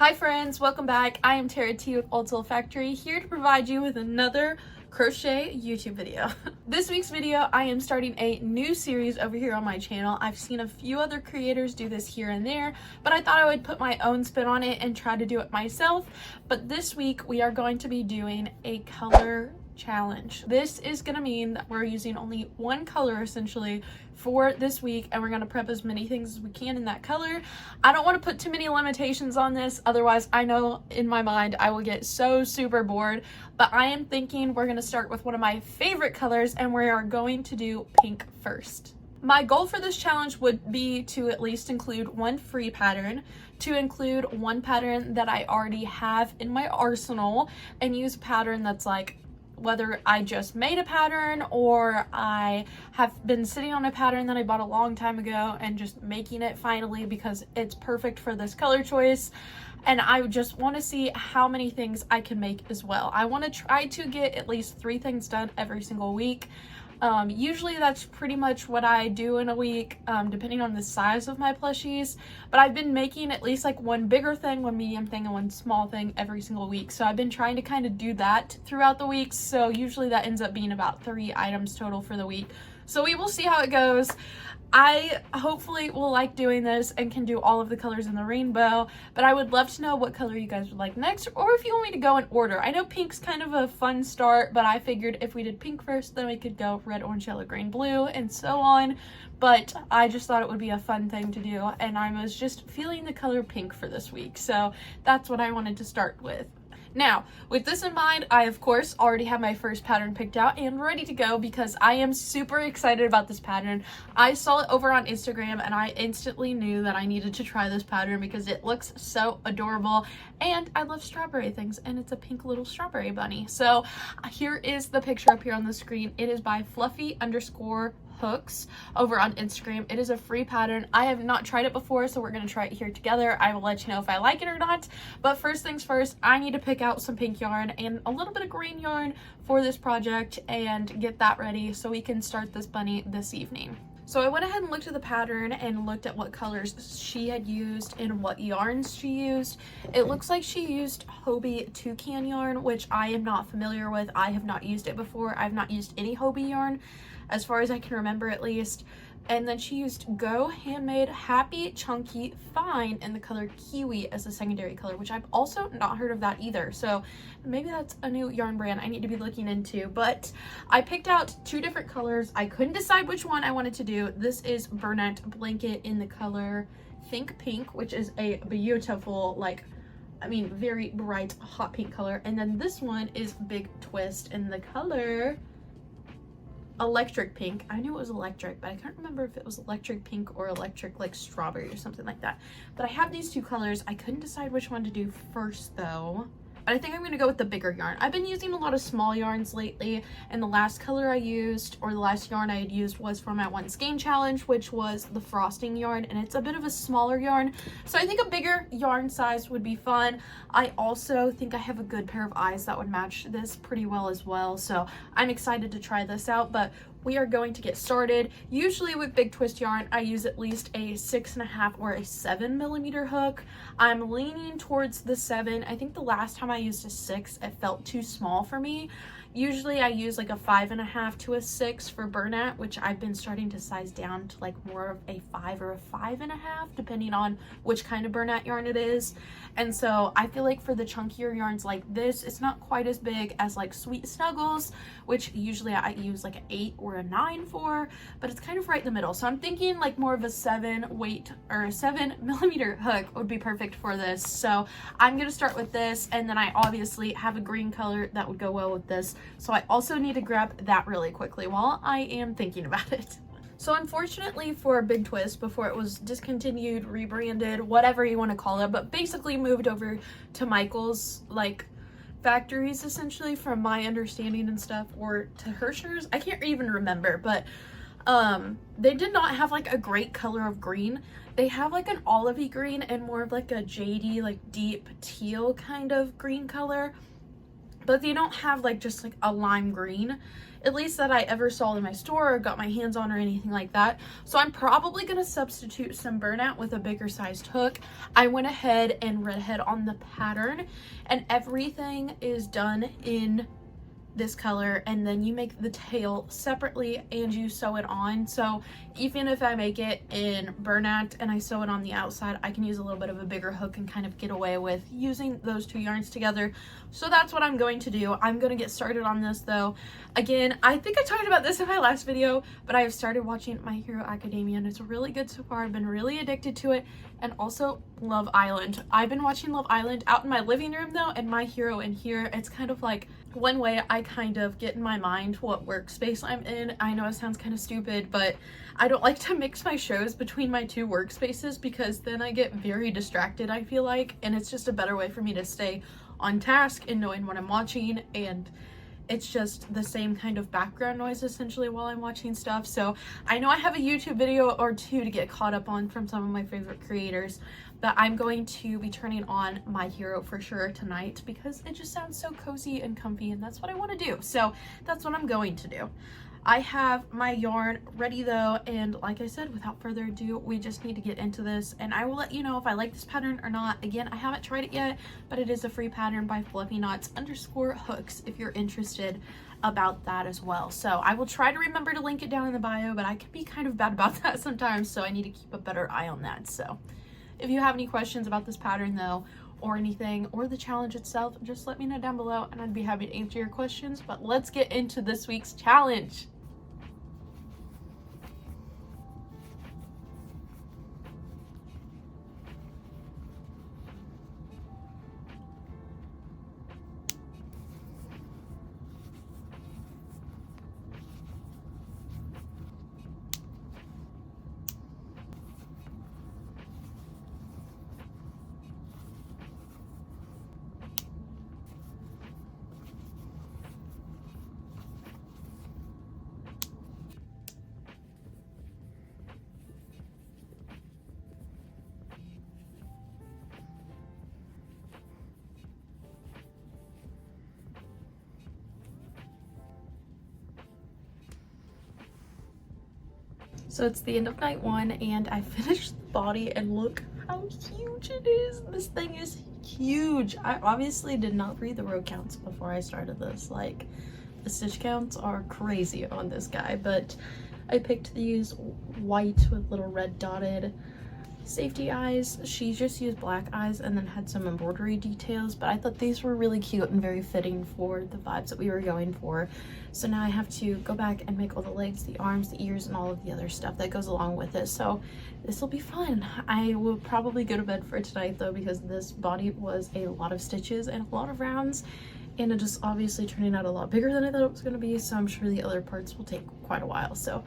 Hi friends, welcome back. I am Tara T with Old Soul Factory, here to provide you with another crochet YouTube video. This week's video, I am starting a new series over here on my channel. I've seen a few other creators do this here and there, but I thought I would put my own spin on it and try to do it myself. But this week we are going to be doing a color challenge. This is gonna mean that we're using only one color essentially for this week, and we're gonna prep as many things as we can in that color. I don't want to put too many limitations on this, otherwise I know in my mind I will get so super bored, but I am thinking we're gonna start with one of my favorite colors, and we are going to do pink first. My goal for this challenge would be to at least include one free pattern, to include one pattern that I already have in my arsenal, and use a pattern that's like whether I just made a pattern or I have been sitting on a pattern that I bought a long time ago and just making it finally because it's perfect for this color choice. And I just want to see how many things I can make as well. I want to try to get at least 3 things done every single week. Usually that's pretty much what I do in a week, depending on the size of my plushies, but I've been making at least like one bigger thing, one medium thing, and one small thing every single week. So I've been trying to kind of do that throughout the week. So usually that ends up being about 3 items total for the week. So we will see how it goes. I hopefully will like doing this and can do all of the colors in the rainbow, but I would love to know what color you guys would like next, or if you want me to go in order. I know pink's kind of a fun start, but I figured if we did pink first, then we could go red, orange, yellow, green, blue, and so on. But I just thought it would be a fun thing to do, and I was just feeling the color pink for this week, so that's what I wanted to start with. Now, with this in mind, I of course already have my first pattern picked out and ready to go because I am super excited about this pattern. I saw it over on Instagram and I instantly knew that I needed to try this pattern because it looks so adorable, and I love strawberry things, and it's a pink little strawberry bunny. So here is the picture up here on the screen. It is by fluffy_hooks over on Instagram. It is a free pattern. I have not tried it before, so we're going to try it here together. I will let you know if I like it or not, but first things first, I need to pick out some pink yarn and a little bit of green yarn for this project and get that ready so we can start this bunny this evening. So I went ahead and looked at the pattern and looked at what colors she had used and what yarns she used. It looks like she used Hobie toucan yarn, which I am not familiar with. I have not used it before. I've not used any Hobie yarn as far as I can remember, at least. And then she used Go Handmade Happy Chunky Fine in the color Kiwi as a secondary color, which I've also not heard of that either. So maybe that's a new yarn brand I need to be looking into. But I picked out 2 different colors. I couldn't decide which one I wanted to do. This is Burnett Blanket in the color Think Pink, which is a beautiful, very bright hot pink color. And then this one is Big Twist in the color Electric Pink. I knew it was electric, but I can't remember if it was electric pink or electric like strawberry or something like that. But I have these 2 colors. I couldn't decide which one to do first though. But I think I'm going to go with the bigger yarn. I've been using a lot of small yarns lately, and the last color I used, or the last yarn I had used, was for my one Skein challenge, which was the frosting yarn, and it's a bit of a smaller yarn. So I think a bigger yarn size would be fun. I also think I have a good pair of eyes that would match this pretty well as well. So I'm excited to try this out, but we are going to get started. Usually with big twist yarn, I use at least a 6.5 or a 7mm hook. I'm leaning towards the 7. I think the last time I used a 6, it felt too small for me. Usually I use like a 5.5 to a 6 for Burnett, which I've been starting to size down to like more of a 5 or a 5.5, depending on which kind of Burnett yarn it is. And so I feel like for the chunkier yarns like this, it's not quite as big as like Sweet Snuggles, which usually I use like an 8 or a 9 for, but it's kind of right in the middle. So I'm thinking like more of a 7mm hook would be perfect for this. So I'm gonna start with this, and then I obviously have a green color that would go well with this. So I also need to grab that really quickly while I am thinking about it. So unfortunately for Big Twist, before it was discontinued, rebranded, whatever you want to call it, but basically moved over to Michael's factories essentially, from my understanding and stuff, or to Herscher's. I can't even remember, but they did not have like a great color of green. They have like an olivey green and more of like a jadey, like deep teal kind of green color, but they don't have like just like a lime green. at least that I ever saw in my store or got my hands on or anything like that. So I'm probably going to substitute some burnout with a bigger sized hook. I went ahead and read ahead on the pattern, and everything is done in this color, and then you make the tail separately and you sew it on. So even if I make it in burnout and I sew it on the outside, I can use a little bit of a bigger hook and kind of get away with using those two yarns together. So that's what I'm going to do. I'm going to get started on this though. Again, I think I talked about this in my last video, but I have started watching My Hero Academia and it's really good so far. I've been really addicted to it, and also Love Island. I've been watching Love Island out in my living room though, and My Hero in here. It's kind of like one way I kind of get in my mind what workspace I'm in. I know it sounds kind of stupid, but I don't like to mix my shows between my two workspaces because then I get very distracted, I feel like, and it's just a better way for me to stay on task and knowing what I'm watching, and it's just the same kind of background noise essentially while I'm watching stuff. So I know I have a YouTube video or two to get caught up on from some of my favorite creators, but I'm going to be turning on My Hero for sure tonight because it just sounds so cozy and comfy, and that's what I want to do. So that's what I'm going to do. I have my yarn ready though, and like I said, without further ado, we just need to get into this, and I will let you know if I like this pattern or not. Again, I haven't tried it yet, but it is a free pattern by fluffyknots_hooks if you're interested about that as well. So I will try to remember to link it down in the bio, but I can be kind of bad about that sometimes, so I need to keep a better eye on that. So if you have any questions about this pattern though, or anything, or the challenge itself, just let me know down below and I'd be happy to answer your questions. But let's get into this week's challenge. So it's the end of night one and I finished the body, and look how huge it is. This thing is huge. I obviously did not read the row counts before I started this. Like, the stitch counts are crazy on this guy, but I picked these white with little red dotted safety eyes. She just used black eyes and then had some embroidery details, but I thought these were really cute and very fitting for the vibes that we were going for. So now I have to go back and make all the legs, the arms, the ears, and all of the other stuff that goes along with it. So this will be fun. I will probably go to bed for tonight though, because this body was a lot of stitches and a lot of rounds, and it just obviously turning out a lot bigger than I thought it was going to be, so I'm sure the other parts will take quite a while. So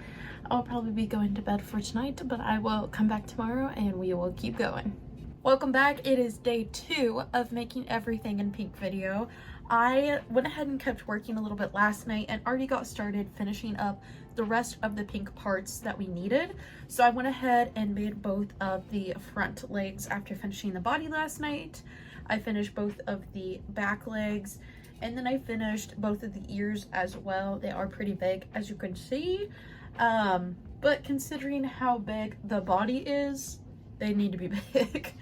I'll probably be going to bed for tonight, but I will come back tomorrow and we will keep going. Welcome back. It is day 2 of making everything in pink video. I went ahead and kept working a little bit last night and already got started finishing up the rest of the pink parts that we needed. So I went ahead and made both of the front legs after finishing the body last night. I finished both of the back legs, and then I finished both of the ears as well. They are pretty big, as you can see. But considering how big the body is, they need to be big.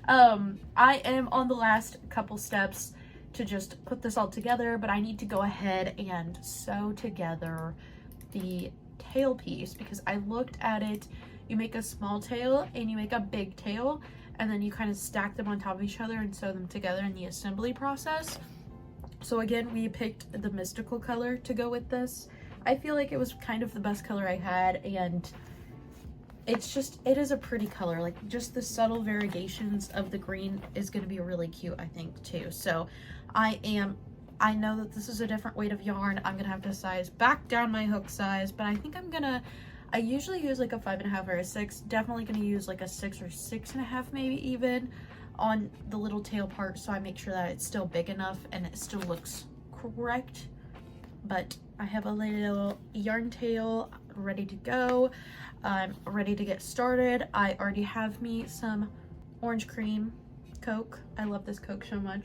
I am on the last couple steps to just put this all together, but I need to go ahead and sew together the tail piece, because I looked at it. You make a small tail and you make a big tail, and then you kind of stack them on top of each other and sew them together in the assembly process. So again, we picked the mystical color to go with this. I feel like it was kind of the best color I had, and it is a pretty color. Like, just the subtle variations of the green is going to be really cute, I think, too. So I know that this is a different weight of yarn. I'm gonna have to size back down my hook size, but I think I usually use like a 5.5 or a 6. Definitely gonna use like a 6 or 6.5 maybe even on the little tail part, so I make sure that it's still big enough and it still looks correct. But I have a little yarn tail ready to go. I'm ready to get started. I already have me some orange cream Coke. I love this Coke so much.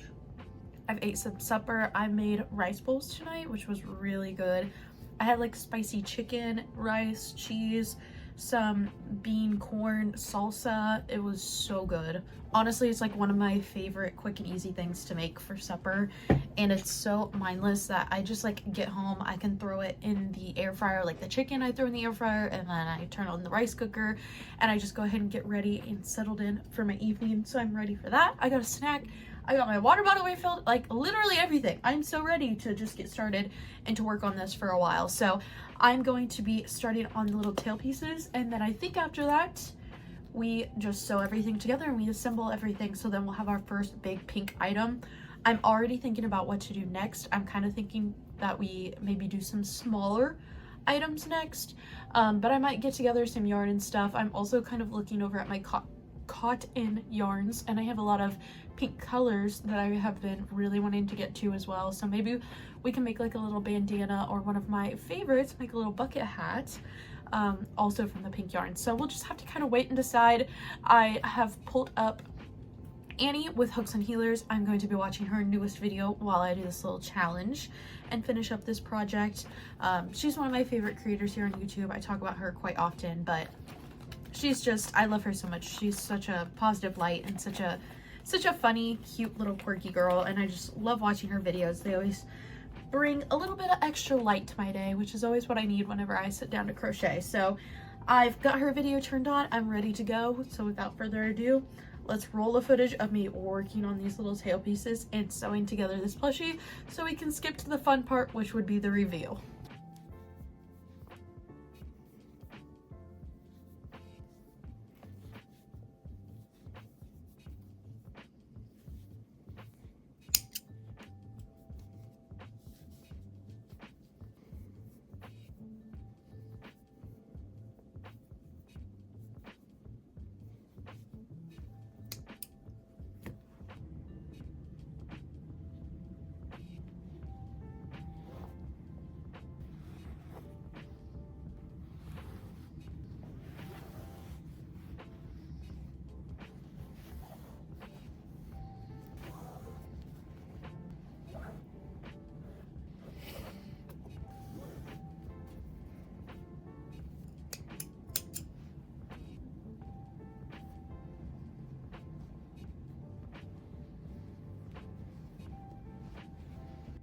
I've ate some supper. I made rice bowls tonight, which was really good. I had like spicy chicken, rice, cheese, some bean corn salsa. It was so good. Honestly, it's like one of my favorite quick and easy things to make for supper, and it's so mindless that I just like get home, I can throw it in the air fryer. Like the chicken I throw in the air fryer, and then I turn on the rice cooker and I just go ahead and get ready and settled in for my evening. So I'm ready for that. I got a snack, I got my water bottle refilled, like literally everything. I'm so ready to just get started and to work on this for a while. So I'm going to be starting on the little tail pieces, and then I think after that we just sew everything together and we assemble everything. So then we'll have our first big pink item. I'm already thinking about what to do next. I'm kind of thinking that we maybe do some smaller items next, but I might get together some yarn and stuff. I'm also kind of looking over at my cotton yarns, and I have a lot of pink colors that I have been really wanting to get to as well. So maybe we can make like a little bandana, or one of my favorites, make a little bucket hat, also from the pink yarn. So we'll just have to kind of wait and decide. I have pulled up Annie with hooks and healers. I'm going to be watching her newest video while I do this little challenge and finish up this project. She's one of my favorite creators here on YouTube. I talk about her quite often, but she's just, I love her so much. She's such a positive light and such a funny, cute little quirky girl, and I just love watching her videos. They always bring a little bit of extra light to my day, which is always what I need whenever I sit down to crochet. So I've got her video turned on, I'm ready to go. So without further ado, let's roll the footage of me working on these little tail pieces and sewing together this plushie, so we can skip to the fun part, which would be the reveal.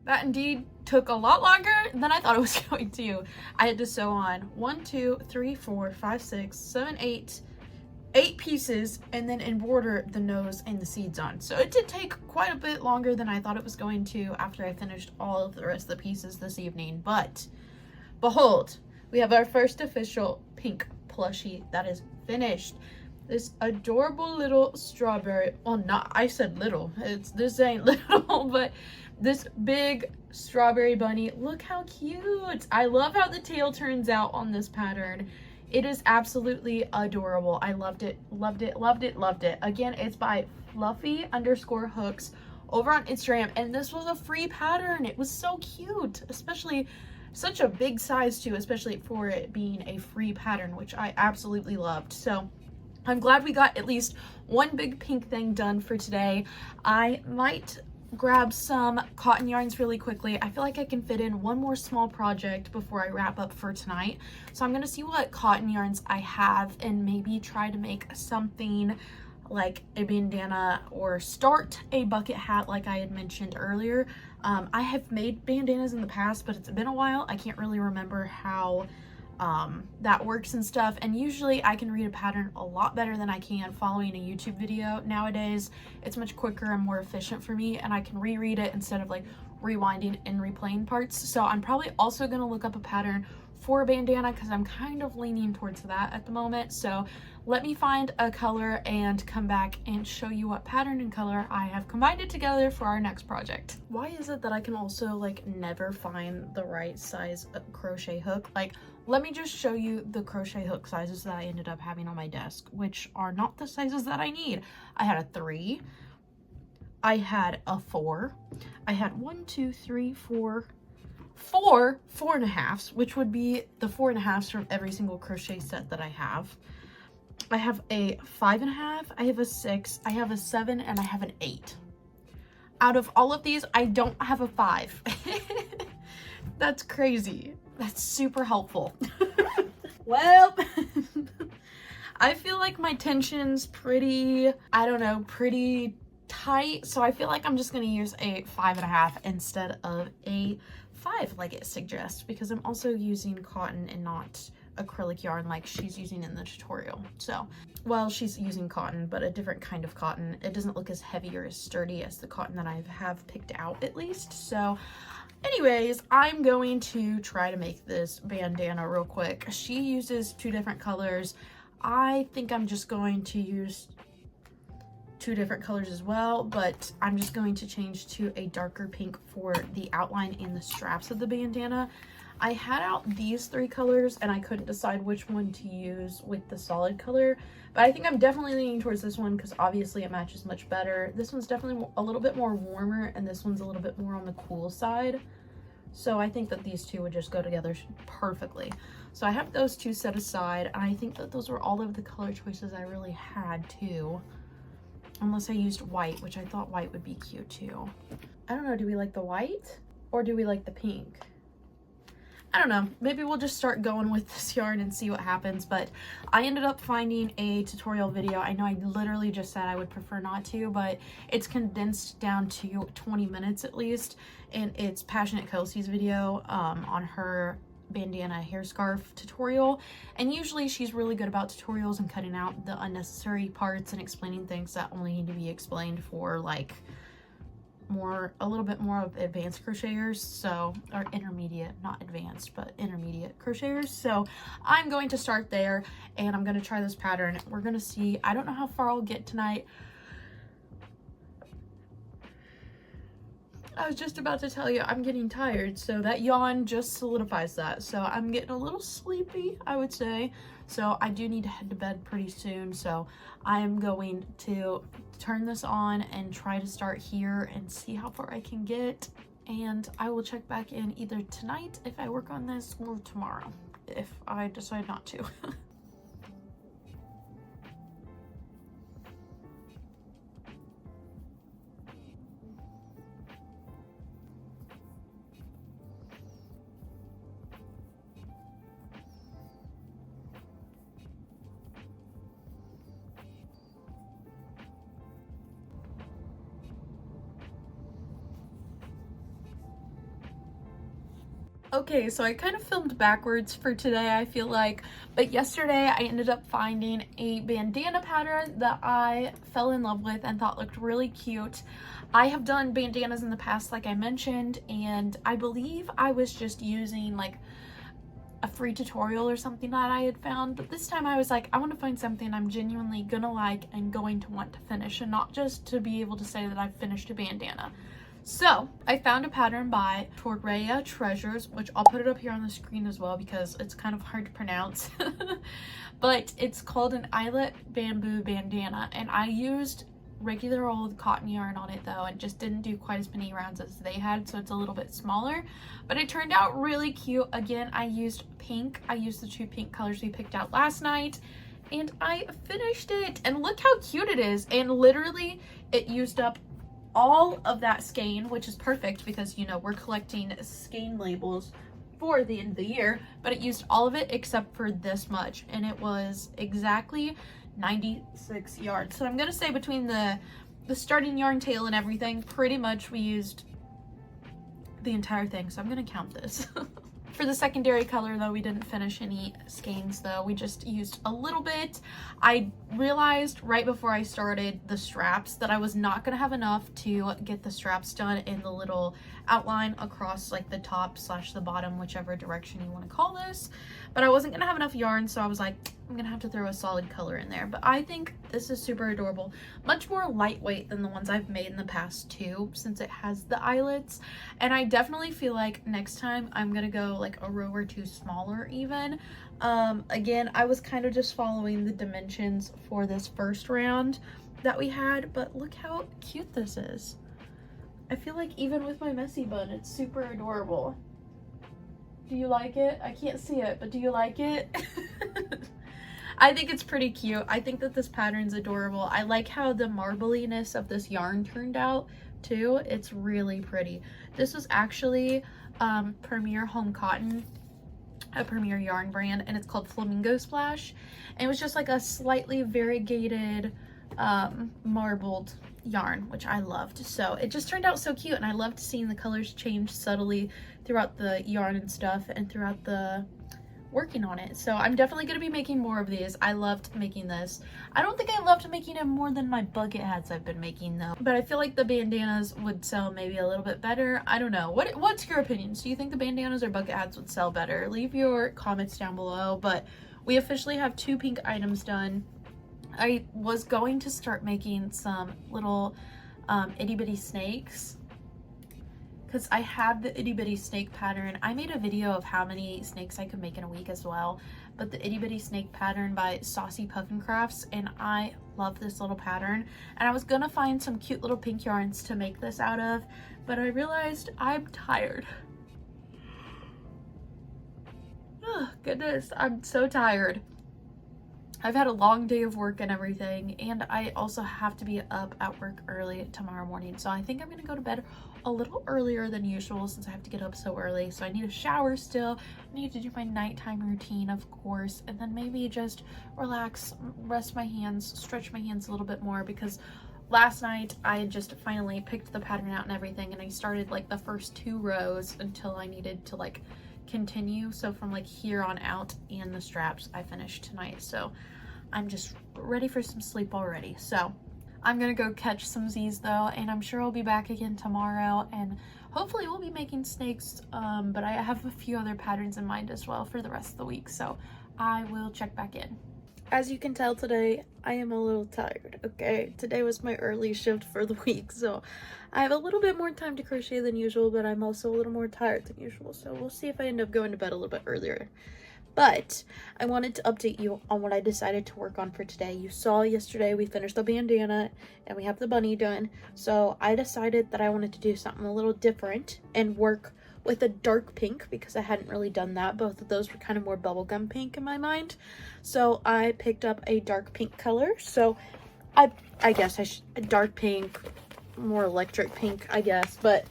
That indeed took a lot longer than I thought it was going to. I had to sew on 1, 2, 3, 4, 5, 6, 7, 8 pieces, and then embroider the nose and the seeds on. So it did take quite a bit longer than I thought it was going to after I finished all of the rest of the pieces this evening. But behold, we have our first official pink plushie that is finished. This adorable little strawberry, well, not, I said little, this ain't little, but this big strawberry bunny. Look how cute. I love how the tail turns out on this pattern. It is absolutely adorable. I loved it, loved it, loved it, loved it. Again, it's by fluffy_hooks over on Instagram, and this was a free pattern. It was so cute, especially such a big size too, especially for it being a free pattern, which I absolutely loved. So I'm glad we got at least one big pink thing done for today. I might grab some cotton yarns really quickly. I feel like I can fit in one more small project before I wrap up for tonight. So I'm gonna see what cotton yarns I have and maybe try to make something like a bandana or start a bucket hat like I had mentioned earlier. I have made bandanas in the past, but it's been a while. I can't really remember how that works and stuff, and usually I can read a pattern a lot better than I can following a YouTube video. Nowadays it's much quicker and more efficient for me, and I can reread it instead of like rewinding and replaying parts. So I'm probably also going to look up a pattern for a bandana because I'm kind of leaning towards that at the moment. So let me find a color and come back and show you what pattern and color I have combined it together for our next project. Why is it that I can also like never find the right size crochet hook? Like, let me just show you the crochet hook sizes that I ended up having on my desk, which are not the sizes that I need. I had a 3, I had a 4, I had 1, 2, 3, 4 4.5s, which would be the 4.5s from every single crochet set that I have. I have a 5.5, I have a 6, I have a 7, and I have an 8. Out of all of these, I don't have a 5. That's crazy. That's super helpful. Well, I feel like my tension's pretty, I don't know, pretty tight. So I feel like I'm just going to use a 5.5 instead of a 5 like it suggests, because I'm also using cotton and not acrylic yarn like she's using in the tutorial. So, well, she's using cotton, but a different kind of cotton. It doesn't look as heavy or as sturdy as the cotton that I have picked out, at least. So anyways, I'm going to try to make this bandana real quick. She uses 2 different colors. I think I'm just going to use 2 different colors as well, but I'm just going to change to a darker pink for the outline and the straps of the bandana. I had out these 3 colors and I couldn't decide which one to use with the solid color, but I think I'm definitely leaning towards this one because obviously it matches much better. This one's definitely a little bit more warmer and this one's a little bit more on the cool side. So I think that these 2 would just go together perfectly. So I have those 2 set aside, and I think that those were all of the color choices I really had too. Unless I used white, which I thought white would be cute too. I don't know, do we like the white or do we like the pink? I don't know, maybe we'll just start going with this yarn and see what happens, but I ended up finding a tutorial video. I know I literally just said I would prefer not to, but it's condensed down to 20 minutes at least, and it's Passionate Kelsey's video on her bandana hair scarf tutorial, and usually she's really good about tutorials and cutting out the unnecessary parts and explaining things that only need to be explained for like a little bit more of advanced crocheters, so, or intermediate, not advanced, but intermediate crocheters. So I'm going to start there and I'm going to try this pattern. We're going to see, I don't know how far I'll get tonight. I was just about to tell you I'm getting tired, so that yawn just solidifies that. So I'm getting a little sleepy, I would say. So I do need to head to bed pretty soon. So I'm going to turn this on and try to start here and see how far I can get. And I will check back in either tonight if I work on this or tomorrow if I decide not to. Okay, so I kind of filmed backwards for today, I feel like, but yesterday I ended up finding a bandana pattern that I fell in love with and thought looked really cute. I have done bandanas in the past, like I mentioned, and I believe I was just using like a free tutorial or something that I had found, but this time I was like, I want to find something I'm genuinely gonna like and going to want to finish, and not just to be able to say that I've finished a bandana. So I found a pattern by Torreya Treasures, which I'll put it up here on the screen as well because it's kind of hard to pronounce. But it's called an eyelet bamboo bandana, and I used regular old cotton yarn on it though, and just didn't do quite as many rounds as they had, so it's a little bit smaller, but it turned out really cute. Again, I used pink. I used the 2 pink colors we picked out last night, and I finished it, and look how cute it is. And literally it used up all of that skein, which is perfect because, you know, we're collecting skein labels for the end of the year, but it used all of it except for this much, and it was exactly 96 yards. So I'm gonna say between the starting yarn tail and everything, pretty much we used the entire thing, so I'm gonna count this. For the secondary color though, we didn't finish any skeins though, we just used a little bit. I realized right before I started the straps that I was not gonna have enough to get the straps done in the little outline across like the top / the bottom, whichever direction you want to call this, but I wasn't gonna have enough yarn, so I was like, I'm gonna have to throw a solid color in there. But I think this is super adorable, much more lightweight than the ones I've made in the past too, since it has the eyelets, and I definitely feel like next time I'm gonna go like a row or 2 smaller even. Again, I was kind of just following the dimensions for this first round that we had, but look how cute this is. I feel like even with my messy bun, it's super adorable. Do you like it? I can't see it, but do you like it? I think it's pretty cute. I think that this pattern's adorable. I like how the marbliness of this yarn turned out too. It's really pretty. This was actually Premier Home Cotton a Premier yarn brand, and it's called Flamingo Splash. And it was just like a slightly variegated marbled yarn, which I loved. So it just turned out so cute, and I loved seeing the colors change subtly throughout the yarn and stuff and throughout the working on it. So I'm definitely going to be making more of these. I loved making this. I don't think I loved making it more than my bucket hats I've been making though, but I feel like the bandanas would sell maybe a little bit better. I don't know. What's your opinions? Do you think the bandanas or bucket hats would sell better? Leave your comments down below. But we officially have 2 pink items done. I was going to start making some little itty bitty snakes, because I have the itty bitty snake pattern. I made a video of how many snakes I could make in a week as well, but the itty bitty snake pattern by Saucy Puffin Crafts, and I love this little pattern. And I was gonna find some cute little pink yarns to make this out of, but I realized I'm tired. Oh goodness, I'm so tired. I've had a long day of work and everything, and I also have to be up at work early tomorrow morning. So I think I'm gonna go to bed a little earlier than usual since I have to get up so early. So I need a shower still. I need to do my nighttime routine, of course, and then maybe just relax, rest my hands, stretch my hands a little bit more, because last night I just finally picked the pattern out and everything, and I started like the first 2 rows until I needed to like continue. So from like here on out, and the straps I finished tonight. So I'm just ready for some sleep already. So I'm gonna go catch some Z's though, and I'm sure I'll be back again tomorrow, and hopefully we'll be making snakes, but I have a few other patterns in mind as well for the rest of the week, so I will check back in. As you can tell today, I am a little tired, okay? Today was my early shift for the week, so I have a little bit more time to crochet than usual, but I'm also a little more tired than usual, so we'll see if I end up going to bed a little bit earlier. But I wanted to update you on what I decided to work on for today. You saw yesterday we finished the bandana and we have the bunny done, so I decided that I wanted to do something a little different and work with a dark pink, because I hadn't really done that. Both of those were kind of more bubblegum pink in my mind. So I picked up a dark pink color. So I guess a dark pink, more electric pink, I guess. But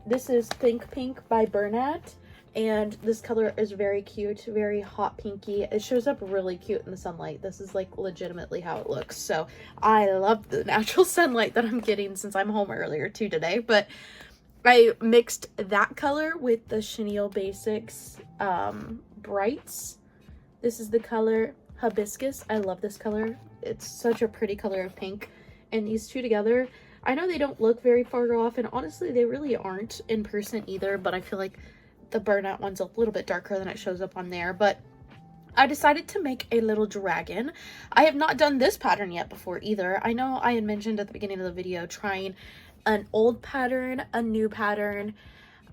this is Think Pink by Bernat. And this color is very cute, very hot pinky. It shows up really cute in the sunlight. This is like legitimately how it looks. So I love the natural sunlight that I'm getting since I'm home earlier too today. But I mixed that color with the Chenille Basics Brights. This is the color Hibiscus. I love this color. It's such a pretty color of pink. And these two together, I know they don't look very far off, and honestly they really aren't in person either, but I feel like the Burnout one's a little bit darker than it shows up on there. But I decided to make a little dragon. I have not done this pattern yet before either. I know I had mentioned at the beginning of the video trying an old pattern, a new pattern,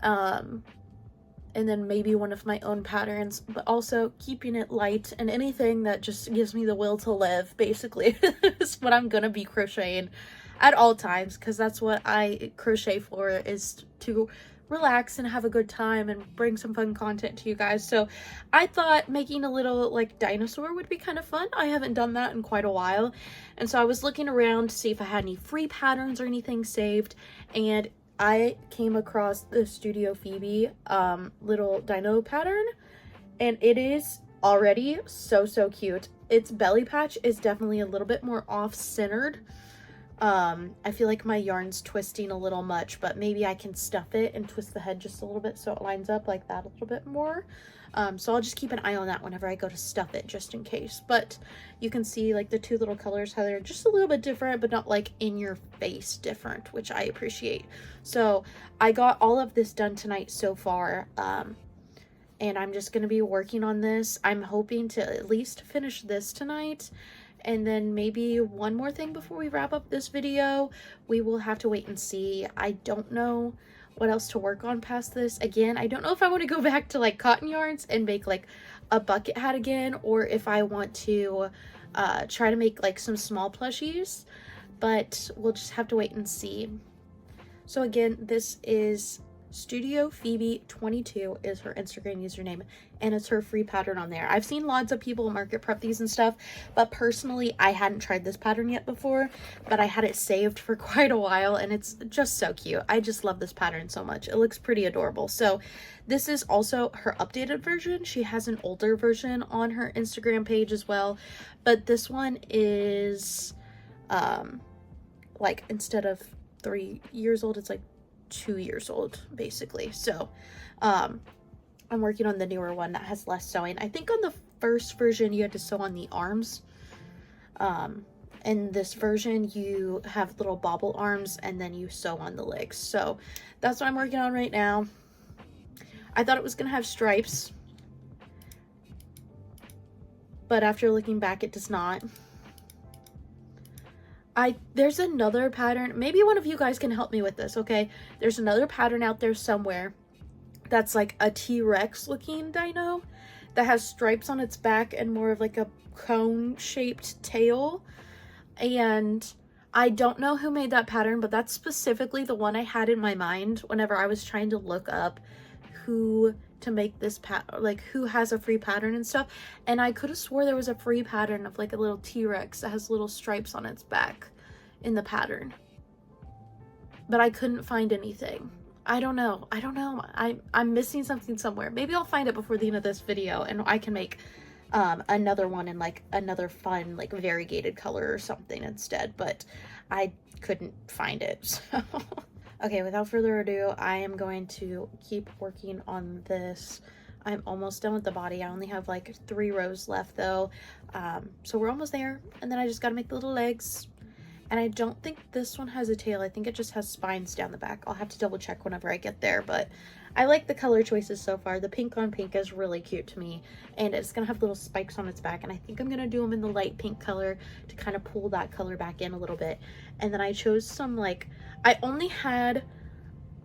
and then maybe one of my own patterns, but also keeping it light, and anything that just gives me the will to live, basically, is what I'm gonna be crocheting at all times, because that's what I crochet for, is to relax and have a good time and bring some fun content to you guys. So I thought making a little like dinosaur would be kind of fun. I haven't done that in quite a while, and so I was looking around to see if I had any free patterns or anything saved, and I came across the Studio Phoebe little dino pattern, and it is already so cute. Its belly patch is definitely a little bit more off-centered. I feel like my yarn's twisting a little much, but maybe I can stuff it and twist the head just a little bit so it lines up like that a little bit more. So I'll just keep an eye on that whenever I go to stuff it, just in case. But you can see like the two little colors, how they're just a little bit different, but not like in your face different, which I appreciate. So I got all of this done tonight so far, and I'm just going to be working on this. I'm hoping to at least finish this tonight, and then maybe one more thing before we wrap up this video. We will have to wait and see. I don't know what else to work on past this. Again, I don't know if I want to go back to like cotton yarns and make like a bucket hat again, or if I want to try to make like some small plushies, but we'll just have to wait and see. So again, this is Studio Phoebe 22 is her Instagram username, and it's her free pattern on there. I've seen lots of people market prep these and stuff, but personally I hadn't tried this pattern yet before, but I had it saved for quite a while, and it's just so cute. I just love this pattern so much. It looks pretty adorable. So this is also her updated version. She has an older version on her Instagram page as well, but this one is like, instead of 3 years old, it's like 2 years old basically. So I'm working on the newer one that has less sewing. I think on the first version you had to sew on the arms. In this version you have little bobble arms and then you sew on the legs. So that's what I'm working on right now. I thought it was gonna have stripes, but after looking back, it does not. There's another pattern. Maybe one of you guys can help me with this, okay? There's another pattern out there somewhere that's like a T-Rex looking dino that has stripes on its back and more of like a cone-shaped tail. And I don't know who made that pattern, but that's specifically the one I had in my mind whenever I was trying to look up who to make this like who has a free pattern and stuff, and I could have swore there was a free pattern of like a little T-Rex that has little stripes on its back in the pattern, but I couldn't find anything. I don't know. I'm missing something somewhere. Maybe I'll find it before the end of this video and I can make another one in like another fun like variegated color or something instead, but I couldn't find it. So okay, without further ado, I am going to keep working on this. I'm almost done with the body. I only have like 3 rows left though. So we're almost there. And then I just gotta make the little legs. And I don't think this one has a tail. I think it just has spines down the back. I'll have to double check whenever I get there, but I like the color choices so far. The pink on pink is really cute to me, and it's gonna have little spikes on its back, and I think I'm gonna do them in the light pink color to kind of pull that color back in a little bit. And then I chose some, like, I only had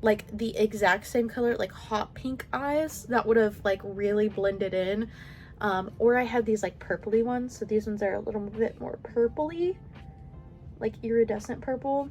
like the exact same color, like hot pink eyes that would have like really blended in, or I had these like purpley ones. So these ones are a little bit more purpley, like iridescent purple,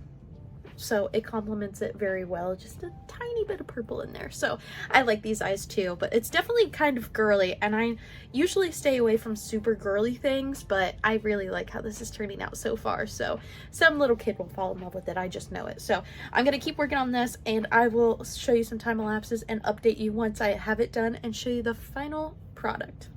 so it complements it very well. Just a tiny bit of purple in there. So I like these eyes too, but it's definitely kind of girly, and I usually stay away from super girly things, but I really like how this is turning out so far. So some little kid will fall in love with it, I just know it. So I'm gonna keep working on this, and I will show you some time lapses and update you once I have it done and show you the final product.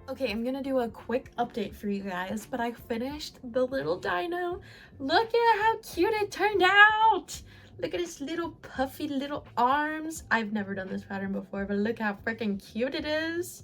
Okay, I'm gonna do a quick update for you guys, but I finished the little dino. Look at how cute it turned out. Look at his little puffy little arms. I've never done this pattern before, but look how freaking cute it is.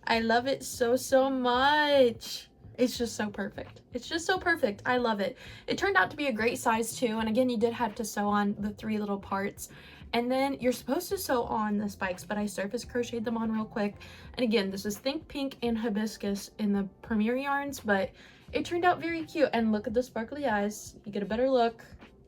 I love it so much. It's just so perfect. It's just so perfect. I love it. It turned out to be a great size too, and again, you did have to sew on the 3 little parts. And then you're supposed to sew on the spikes, but I surface crocheted them on real quick. And again, this is Think Pink and Hibiscus in the Premier yarns, but it turned out very cute. And look at the sparkly eyes. You get a better look.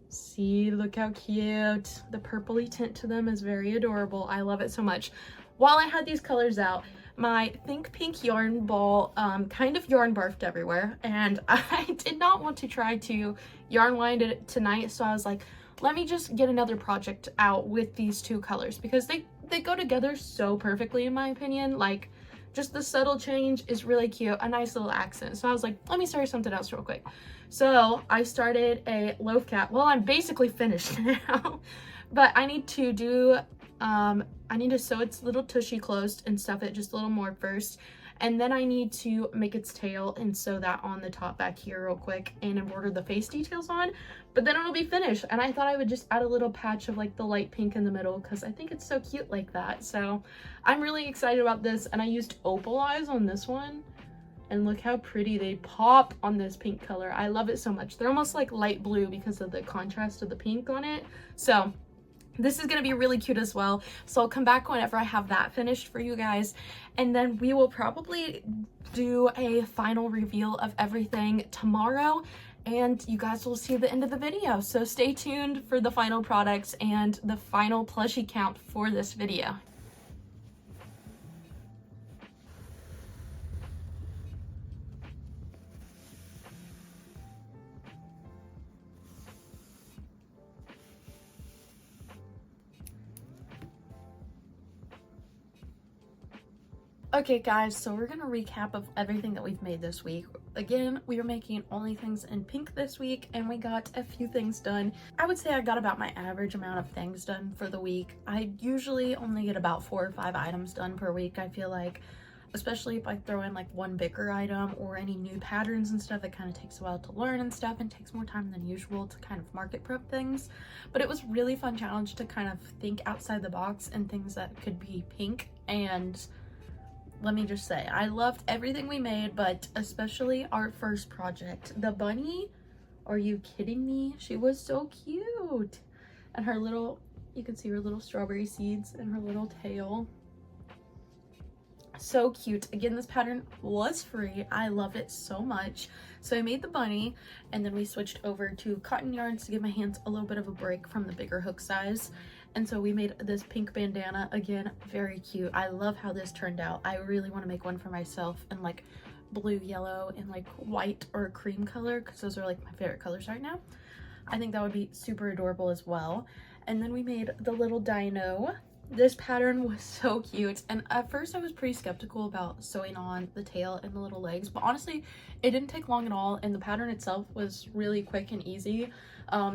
See, look how cute. The purpley tint to them is very adorable. I love it so much. While I had these colors out, my Think Pink yarn ball kind of yarn barfed everywhere, and I did not want to try to yarn wind it tonight, so I was like, let me just get another project out with these 2 colors, because they go together so perfectly in my opinion. Like, just the subtle change is really cute, a nice little accent. So I was like, let me start something else real quick. So I started a loaf cap. Well, I'm basically finished now, but I need to do I need to sew its little tushy closed and stuff it just a little more first, and then I need to make its tail and sew that on the top back here real quick and embroider the face details on, but then it'll be finished. And I thought I would just add a little patch of like the light pink in the middle because I think it's so cute like that. So I'm really excited about this, and I used opal eyes on this one, and look how pretty they pop on this pink color. I love it so much. They're almost like light blue because of the contrast of the pink on it. So this is going to be really cute as well. So I'll come back whenever I have that finished for you guys. And then we will probably do a final reveal of everything tomorrow. and you guys will see the end of the video. So stay tuned for the final products and the final plushie count for this video. Okay guys, so we're gonna recap of everything that we've made this week. Again, we were making only things in pink this week and we got a few things done. I would say I got about my average amount of things done for the week. I usually only get about 4 or 5 items done per week, I feel like. Especially if I throw in like one bigger item or any new patterns and stuff, that kind of takes a while to learn and stuff and takes more time than usual to kind of market prep things. But it was really fun challenge to kind of think outside the box and things that could be pink. And let me just say, I loved everything we made, but especially our first project. The bunny, are you kidding me? She was so cute. And her little, you can see her little strawberry seeds and her little tail. So cute. Again, this pattern was free. I loved it so much. So I made the bunny and then we switched over to cotton yarns to give my hands a little bit of a break from the bigger hook size. And so we made this pink bandana. Again, very cute. I love how this turned out. I really want to make one for myself in like blue, yellow, and like white or cream color, because those are like my favorite colors right now. I think that would be super adorable as well. And then we made the little dino. This pattern was so cute, and at first I was pretty skeptical about sewing on the tail and the little legs, but honestly it didn't take long at all, and the pattern itself was really quick and easy.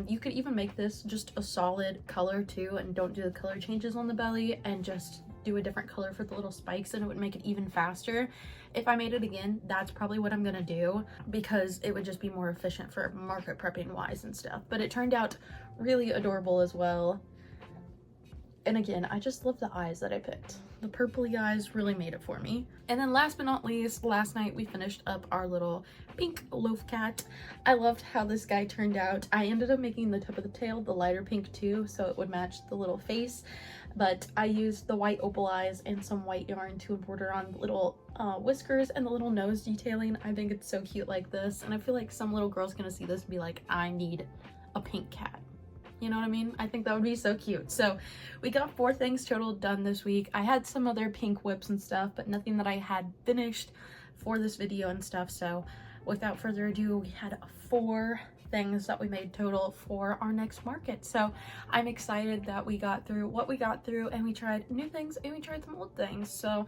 You could even make this just a solid color too, and don't do the color changes on the belly, and just do a different color for the little spikes, and it would make it even faster. If I made it again, that's probably what I'm gonna do, because it would just be more efficient for market prepping wise and stuff. But it turned out really adorable as well. And again, I just love the eyes that I picked. The purpley eyes really made it for me. And then last but not least, last night we finished up our little pink loaf cat. I loved how this guy turned out. I ended up making the tip of the tail the lighter pink too, so it would match the little face. But I used the white opal eyes and some white yarn to embroider on the little whiskers and the little nose detailing. I think it's so cute like this. And I feel like some little girl's gonna see this and be like, I need a pink cat. You know what I mean? I think that would be so cute. So we got 4 things total done this week. I had some other pink whips and stuff, but nothing that I had finished for this video and stuff. So without further ado, we had 4 things that we made total for our next market. So I'm excited that we got through what we got through, and we tried new things and we tried some old things. So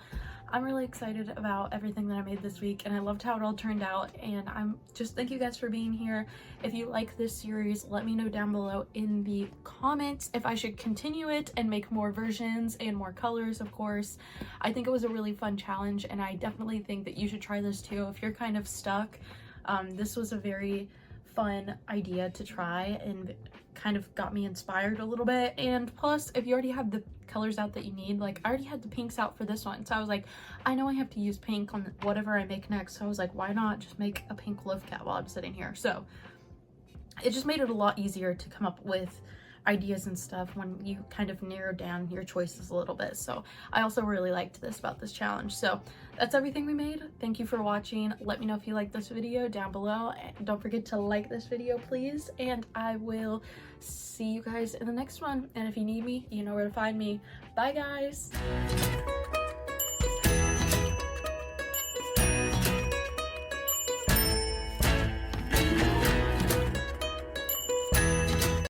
I'm really excited about everything that I made this week, and I loved how it all turned out. And I'm just, thank you guys for being here. If you like this series, let me know down below in the comments if I should continue it and make more versions and more colors, of course. I think it was a really fun challenge, and I definitely think that you should try this too if you're kind of stuck. This was a very fun idea to try and kind of got me inspired a little bit. And plus, if you already have the colors out that you need, like I already had the pinks out for this one, so I was like, I know I have to use pink on whatever I make next, so I was like, why not just make a pink loaf cat while I'm sitting here? So it just made it a lot easier to come up with ideas and stuff when you kind of narrow down your choices a little bit. So I also really liked this about this challenge. So that's everything we made. Thank you for watching. Let me know if you like this video down below, and don't forget to like this video please, and I will see you guys in the next one. And if you need me, you know where to find me. Bye guys.